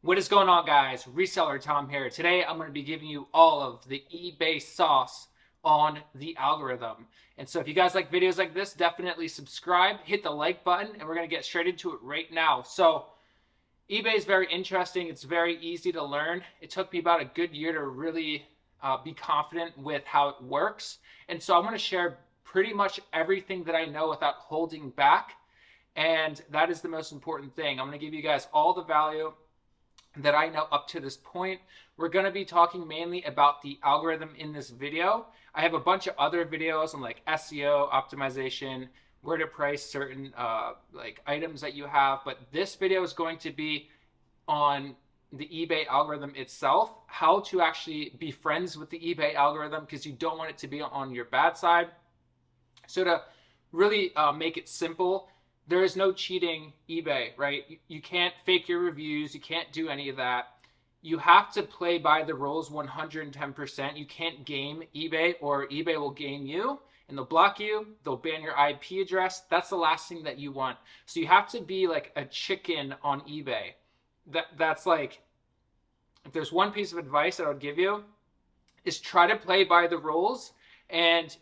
What is going on, guys? Reseller Tom here. Today I'm going to be giving you all of the eBay sauce on the algorithm. And so if you guys like videos like this, definitely subscribe, hit the like button, and we're going to get straight into it right now. So eBay is very interesting. It's very easy to learn. It took me about a good year to really be confident with how it works. And so I'm going to share pretty much everything that I know without holding back. And that is the most important thing. I'm going to give you guys all the value that I know up to this point. We're going to be talking mainly about the algorithm in this video. I have a bunch of other videos on like SEO optimization, where to price certain like items that you have, but this video is going to be on the eBay algorithm itself, how to actually be friends with the eBay algorithm, because you don't want it to be on your bad side. So to really make it simple, there is no cheating eBay, right? You can't fake your reviews. You can't do any of that. You have to play by the rules 110%. You can't game eBay, or eBay will game you and they'll block you. They'll ban your IP address. That's the last thing that you want. So you have to be like a chicken on eBay. That's like, if there's one piece of advice that I would give you, is try to play by the rules and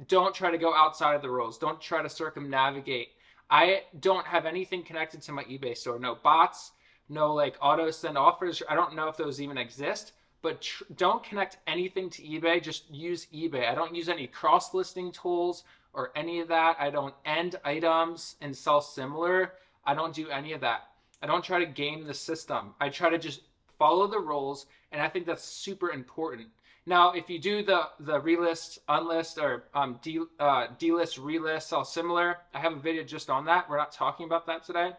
don't try to go outside of the rules. Don't try to circumnavigate. I don't have anything connected to my eBay store. No bots, no like auto send offers. I don't know if those even exist, but don't connect anything to eBay. Just use eBay. I don't use any cross listing tools or any of that. I don't end items and sell similar. I don't do any of that. I don't try to game the system. I try to just follow the rules, and I think that's super important. Now, if you do the relist, unlist, or delist, relist, sell similar, I have a video just on that. We're not talking about that today.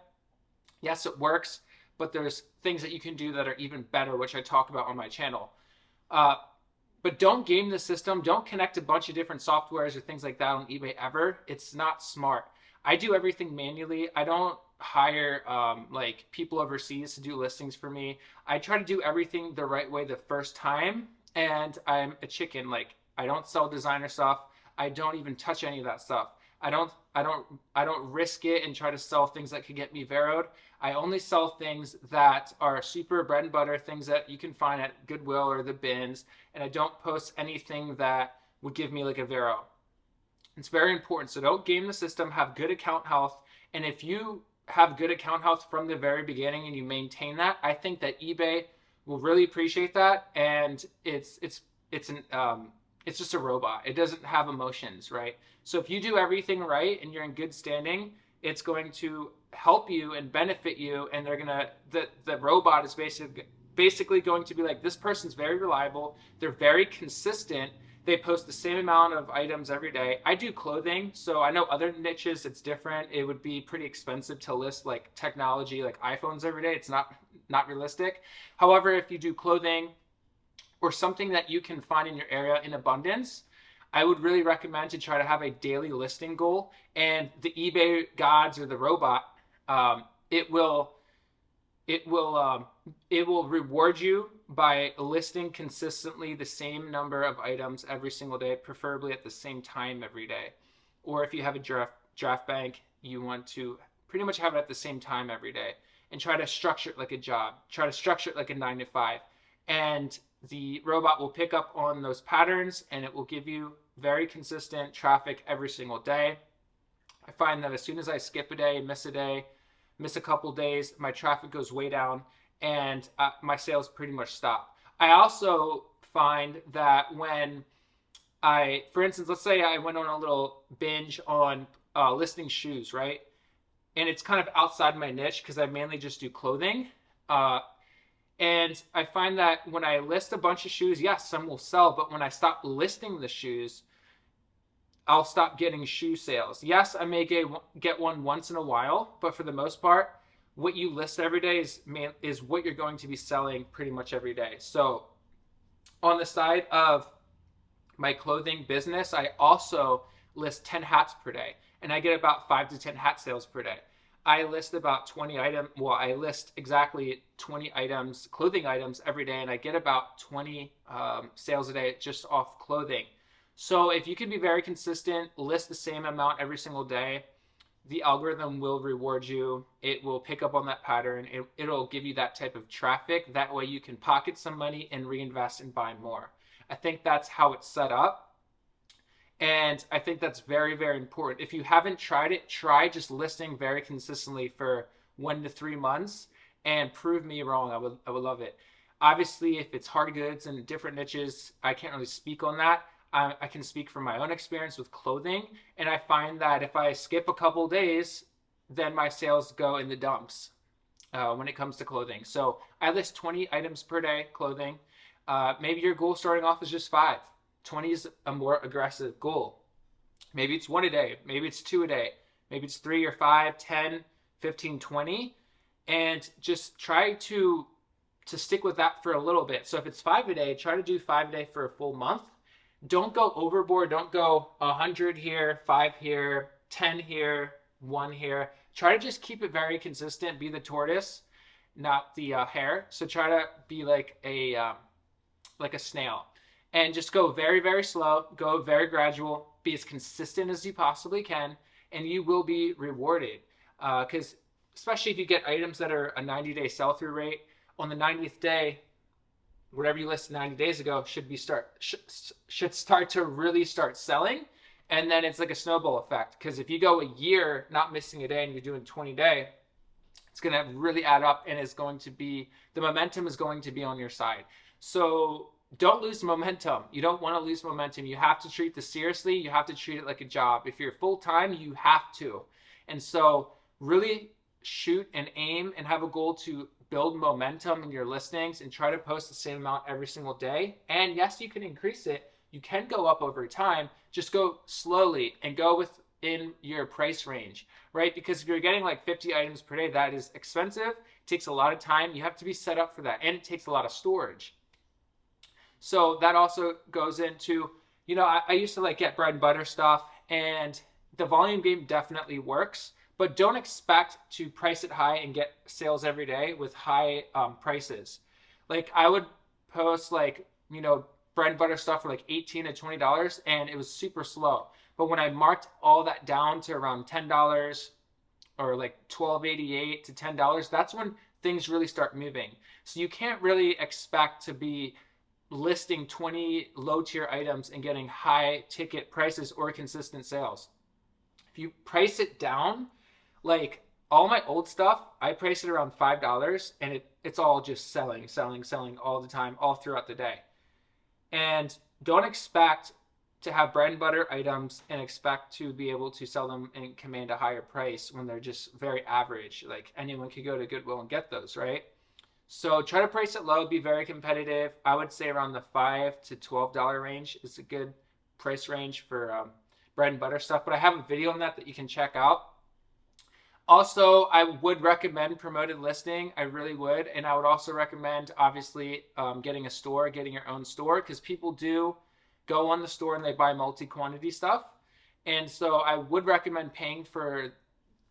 Yes, it works, but there's things that you can do that are even better, which I talk about on my channel. But don't game the system. Don't connect a bunch of different softwares or things like that on eBay ever. It's not smart. I do everything manually. I don't hire like people overseas to do listings for me. I try to do everything the right way the first time. And I'm a chicken. Like, I don't sell designer stuff. I don't even touch any of that stuff. I don't risk it and try to sell things that could get me veroed. I only sell things that are super bread and butter, things that you can find at Goodwill or the bins. And I don't post anything that would give me like a vero. It's very important. So don't game the system. Have good account health. And if you have good account health from the very beginning and you maintain that, I think that eBay will really appreciate that. And it's just a robot. It doesn't have emotions, right? So if you do everything right and you're in good standing, it's going to help you and benefit you. And they're gonna the robot is basically going to be like, this person's very reliable. They're very consistent. They post the same amount of items every day. I do clothing, so I know other niches it's different. It would be pretty expensive to list like technology, like iPhones every day. It's not realistic. However, if you do clothing or something that you can find in your area in abundance, I would really recommend to try to have a daily listing goal. And the eBay gods or the robot, it will reward you by listing consistently the same number of items every single day, preferably at the same time every day. Or if you have a draft bank, you want to pretty much have it at the same time every day, and try to structure it like a job. Try to structure it like a 9 to 5. And the robot will pick up on those patterns, and it will give you very consistent traffic every single day. I find that as soon as I skip a day, miss a couple days, my traffic goes way down, and my sales pretty much stop. I also find that when for instance, let's say I went on a little binge on listing shoes, right? And it's kind of outside my niche because I mainly just do clothing. And I find that when I list a bunch of shoes, yes, some will sell, but when I stop listing the shoes, I'll stop getting shoe sales. Yes, I may get one once in a while, but for the most part, what you list every day is what you're going to be selling pretty much every day. So on the side of my clothing business, I also list 10 hats per day, and I get about 5 to 10 hat sales per day. I list about 20 items. Well, I list exactly 20 items, clothing items every day, and I get about 20 sales a day just off clothing. So if you can be very consistent, list the same amount every single day, the algorithm will reward you. It will pick up on that pattern. It'll give you that type of traffic. That way you can pocket some money and reinvest and buy more. I think that's how it's set up. And I think that's very, very important. If you haven't tried it, try just listing very consistently for 1 to 3 months and prove me wrong. I would love it. Obviously, if it's hard goods and different niches, I can't really speak on that. I can speak from my own experience with clothing, and I find that if I skip a couple days, then my sales go in the dumps when it comes to clothing. So I list 20 items per day, clothing. Maybe your goal starting off is just 5. 20 is a more aggressive goal. Maybe it's 1 a day. Maybe it's 2 a day. Maybe it's 3 or 5, 10, 15, 20. And just try to stick with that for a little bit. So if it's 5 a day, try to do 5 a day for a full month. Don't go overboard. Don't go 100 here, 5 here, 10 here, 1 here. Try to just keep it very consistent. Be the tortoise, not the hare. So try to be like a snail, and just go very, very slow. Go very gradual. Be as consistent as you possibly can, and you will be rewarded. Because especially if you get items that are a 90-day sell-through rate, on the 90th day, whatever you listed 90 days ago should start to really start selling. And then it's like a snowball effect, because if you go a year not missing a day and you're doing 20 day, it's going to really add up, and it's going to be, the momentum is going to be on your side. So don't lose momentum. You don't want to lose momentum. You have to treat this seriously. You have to treat it like a job. If you're full-time, you have to. And so really shoot and aim and have a goal to build momentum in your listings and try to post the same amount every single day. And yes, you can increase it. You can go up over time. Just go slowly and go within your price range, right? Because if you're getting like 50 items per day, that is expensive. It takes a lot of time. You have to be set up for that. And it takes a lot of storage. So that also goes into, I used to like get bread and butter stuff, and the volume game definitely works. But don't expect to price it high and get sales every day with high prices. Like I would post like, bread and butter stuff for like $18 to $20, and it was super slow. But when I marked all that down to around $10 or like $12.88 to $10, that's when things really start moving. So you can't really expect to be listing 20 low tier items and getting high ticket prices or consistent sales. If you price it down, like all my old stuff, I price it around $5, and it's all just selling all the time, all throughout the day. And don't expect to have bread and butter items and expect to be able to sell them and command a higher price when they're just very average. Like anyone could go to Goodwill and get those, right? So try to price it low, be very competitive. I would say around the $5 to $12 range is a good price range for bread and butter stuff. But I have a video on that you can check out. Also, I would recommend promoted listing. I really would. And I would also recommend, obviously, getting your own store, because people do go on the store and they buy multi-quantity stuff. And so I would recommend paying for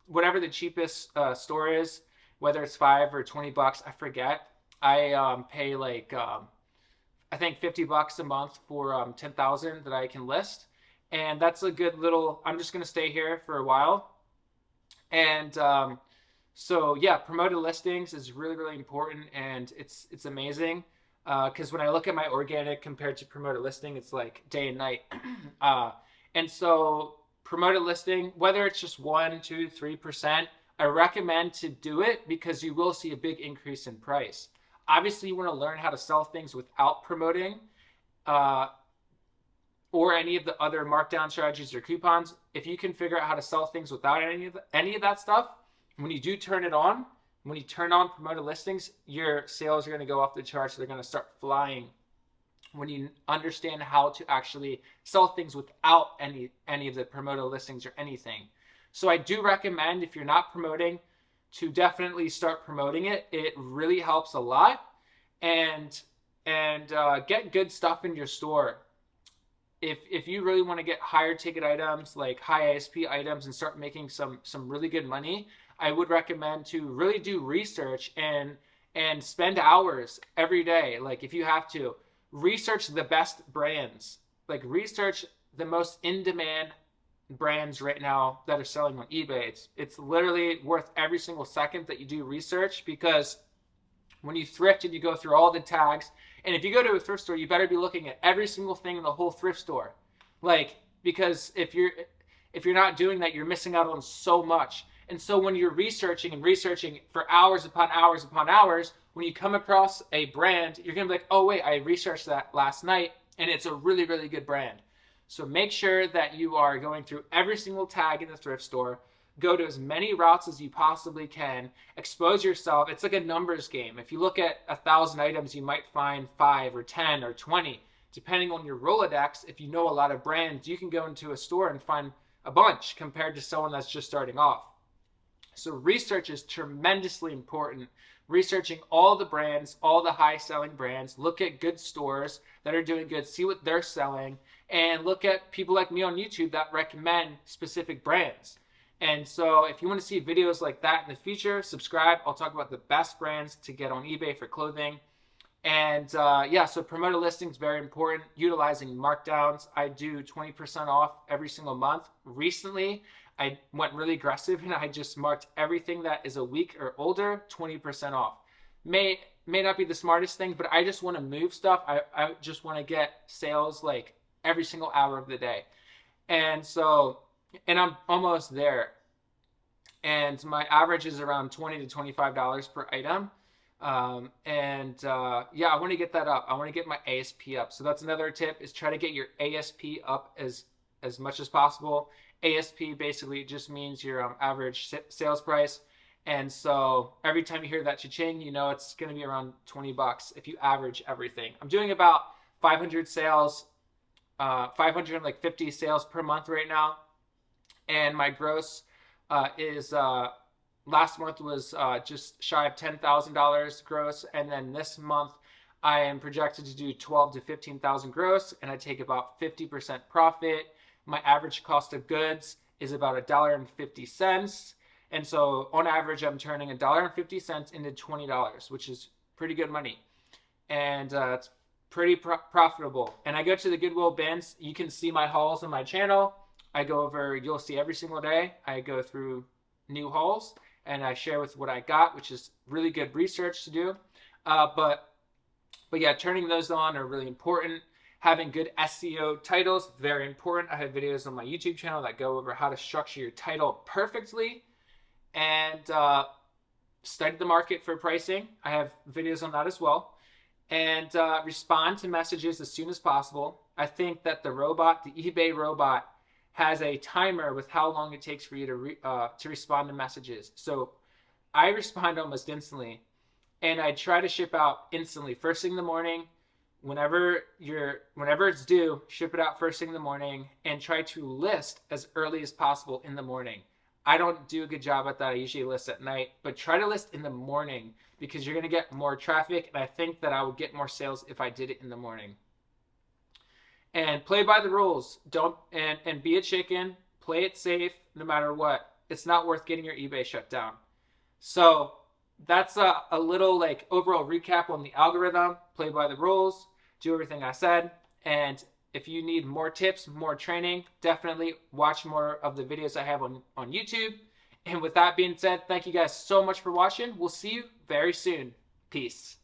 whatever the cheapest store is, whether it's $5 or $20, I forget. I pay like, I think $50 a month for 10,000 that I can list. And that's a good little, I'm just going to stay here for a while. And so yeah, promoted listings is really, really important, and it's amazing because when I look at my organic compared to promoted listing, it's like day and night. And so promoted listing, whether it's just 1, 2, 3%, I recommend to do it because you will see a big increase in price. Obviously, you want to learn how to sell things without promoting or any of the other markdown strategies or coupons. If you can figure out how to sell things without any of that stuff, when you do turn it on, when you turn on promoted listings, your sales are going to go off the charts. They're going to start flying when you understand how to actually sell things without any of the promoted listings or anything. So I do recommend, if you're not promoting, to definitely start promoting it. It really helps a lot. And get good stuff in your store. If you really want to get higher ticket items, like high ASP items, and start making some really good money, I would recommend to really do research and spend hours every day. Like if you have to, research the best brands, like research the most in-demand brands right now that are selling on eBay. It's literally worth every single second that you do research, because when you thrift and you go through all the tags, and if you go to a thrift store, you better be looking at every single thing in the whole thrift store. Like, because if you're not doing that, you're missing out on so much. And so when you're researching and researching for hours upon hours upon hours, when you come across a brand, you're going to be like, oh, wait, I researched that last night, and it's a really, really good brand. So make sure that you are going through every single tag in the thrift store. Go to as many routes as you possibly can. Expose yourself. It's like a numbers game. If you look at 1,000 items, you might find 5 or 10 or 20. Depending on your Rolodex, if you know a lot of brands, you can go into a store and find a bunch compared to someone that's just starting off. So research is tremendously important. Researching all the brands, all the high selling brands, look at good stores that are doing good, see what they're selling, and look at people like me on YouTube that recommend specific brands. And so if you want to see videos like that in the future, subscribe. I'll talk about the best brands to get on eBay for clothing. And yeah, so promoted listings is very important. Utilizing markdowns. I do 20% off every single month. Recently, I went really aggressive and I just marked everything that is a week or older 20% off. May not be the smartest thing, but I just want to move stuff. I just want to get sales like every single hour of the day. And so, and I'm almost there. And my average is around $20 to $25 per item. Yeah, I want to get that up. I want to get my ASP up. So that's another tip, is try to get your ASP up as much as possible. ASP basically just means your average sales price. And so every time you hear that cha-ching, you know it's going to be around $20 if you average everything. I'm doing about 500 sales, 550 sales per month right now. And my gross is last month was just shy of $10,000 gross, and then this month I am projected to do 12 to 15,000 gross, and I take about 50% profit. My average cost of goods is about $1.50, and so on average I'm turning $1.50 into $20, which is pretty good money, and it's pretty profitable. And I go to the Goodwill bins. You can see my hauls on my channel. I go over, you'll see every single day, I go through new hauls and I share with what I got, which is really good research to do. But yeah, turning those on are really important. Having good SEO titles, very important. I have videos on my YouTube channel that go over how to structure your title perfectly, and study the market for pricing. I have videos on that as well. And respond to messages as soon as possible. I think that the eBay robot, has a timer with how long it takes for you to respond to messages. So I respond almost instantly, and I try to ship out instantly, first thing in the morning. Whenever it's due, ship it out first thing in the morning, and try to list as early as possible in the morning. I don't do a good job at that. I usually list at night, but try to list in the morning, because you're going to get more traffic, and I think that I would get more sales if I did it in the morning. And play by the rules. Don't and be a chicken. Play it safe no matter what. It's not worth getting your eBay shut down. So that's a little like overall recap on the algorithm. Play by the rules. Do everything I said. And if you need more tips, more training, definitely watch more of the videos I have on YouTube. And with that being said, thank you guys so much for watching. We'll see you very soon. Peace.